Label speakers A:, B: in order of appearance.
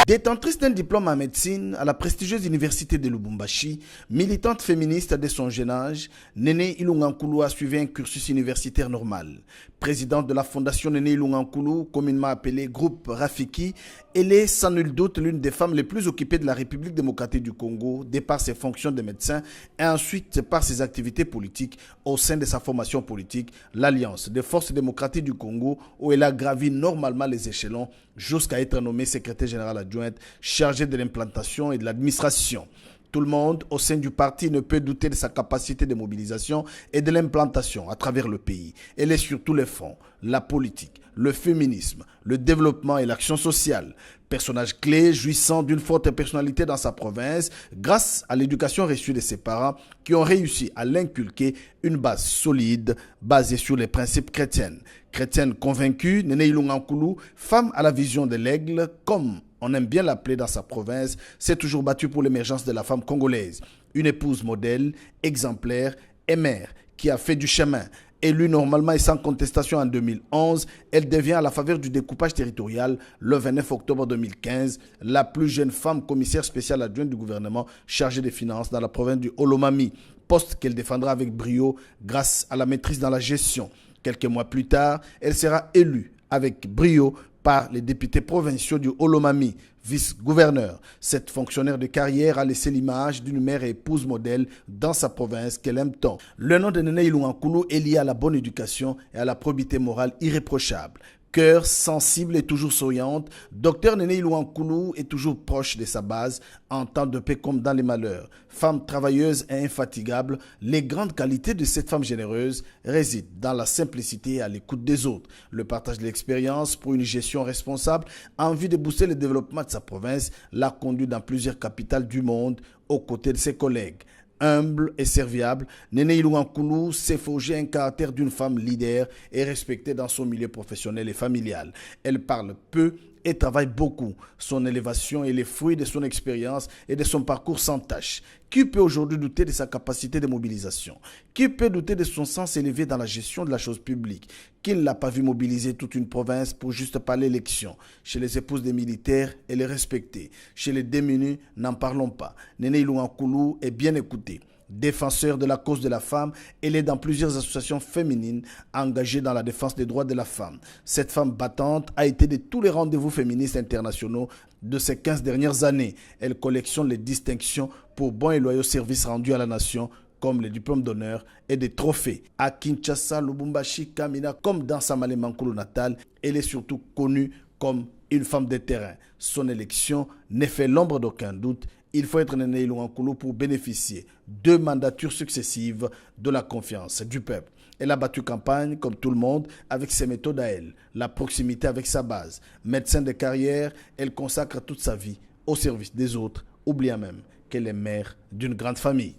A: Détentrice d'un diplôme en médecine à la prestigieuse université de Lubumbashi, militante féministe dès son jeune âge, Néné Ilunga-Nkulu a suivi un cursus universitaire normal. Présidente de la fondation Néné Ilunga-Nkulu, communément appelée Groupe Rafiki, elle est sans nul doute l'une des femmes les plus occupées de la République démocratique du Congo, de par ses fonctions de médecin et ensuite par ses activités politiques au sein de sa formation politique, l'Alliance des forces démocratiques du Congo, où elle a gravi normalement les échelons jusqu'à être nommée secrétaire générale adjointe chargée de l'implantation et de l'administration. Tout le monde au sein du parti ne peut douter de sa capacité de mobilisation et de l'implantation à travers le pays. Elle est sur tous les fronts, la politique, le féminisme, le développement et l'action sociale. Personnage clé, jouissant d'une forte personnalité dans sa province, grâce à l'éducation reçue de ses parents qui ont réussi à l'inculquer une base solide basée sur les principes chrétiens. Chrétienne convaincue, Néné Ilunga-Nkulu, femme à la vision de l'aigle, comme on aime bien l'appeler dans sa province, s'est toujours battue pour l'émergence de la femme congolaise. Une épouse modèle, exemplaire et mère qui a fait du chemin. Élue normalement et sans contestation en 2011, elle devient à la faveur du découpage territorial le 29 octobre 2015 la plus jeune femme commissaire spéciale adjointe du gouvernement chargée des finances dans la province du Olomami, poste qu'elle défendra avec brio grâce à la maîtrise dans la gestion. Quelques mois plus tard, elle sera élue avec brio par les députés provinciaux du Olomami, vice-gouverneur. Cette fonctionnaire de carrière a laissé l'image d'une mère et épouse modèle dans sa province qu'elle aime tant. Le nom de Néné Ilunga-Nkulu est lié à la bonne éducation et à la probité morale irréprochable. Cœur sensible et toujours souriante, Dr Néné Ilunga-Nkulu est toujours proche de sa base, en temps de paix comme dans les malheurs. Femme travailleuse et infatigable, les grandes qualités de cette femme généreuse résident dans la simplicité et à l'écoute des autres. Le partage de l'expérience pour une gestion responsable en vue de booster le développement de sa province l'a conduit dans plusieurs capitales du monde aux côtés de ses collègues. Humble et serviable, Néné Ilunga-Nkulu s'est forgé un caractère d'une femme leader et respectée dans son milieu professionnel et familial. Elle parle peu et travaille beaucoup. Son élévation est le fruit de son expérience et de son parcours sans tâche. Qui peut aujourd'hui douter de sa capacité de mobilisation? Qui peut douter de son sens élevé dans la gestion de la chose publique? Qui ne l'a pas vu mobiliser toute une province pour juste par l'élection? Chez les épouses des militaires, elle est respectée. Chez les démunis, n'en parlons pas. Néné Ilunga-Nkulu est bien écoutée. Défenseur de la cause de la femme, elle est dans plusieurs associations féminines engagées dans la défense des droits de la femme. Cette femme battante a été de tous les rendez-vous féministes internationaux de ces 15 dernières années. Elle collectionne les distinctions pour bons et loyaux services rendus à la nation, comme les diplômes d'honneur et des trophées. À Kinshasa, Lubumbashi, Kamina, comme dans sa Malemankulu natale, elle est surtout connue comme une femme de terrain. Son élection n'est fait l'ombre d'aucun doute. Il faut être Néné Ilunga-Nkulu pour bénéficier de mandatures successives de la confiance du peuple. Elle a battu campagne, comme tout le monde, avec ses méthodes à elle, la proximité avec sa base. Médecin de carrière, elle consacre toute sa vie au service des autres, oubliant même qu'elle est mère d'une grande famille.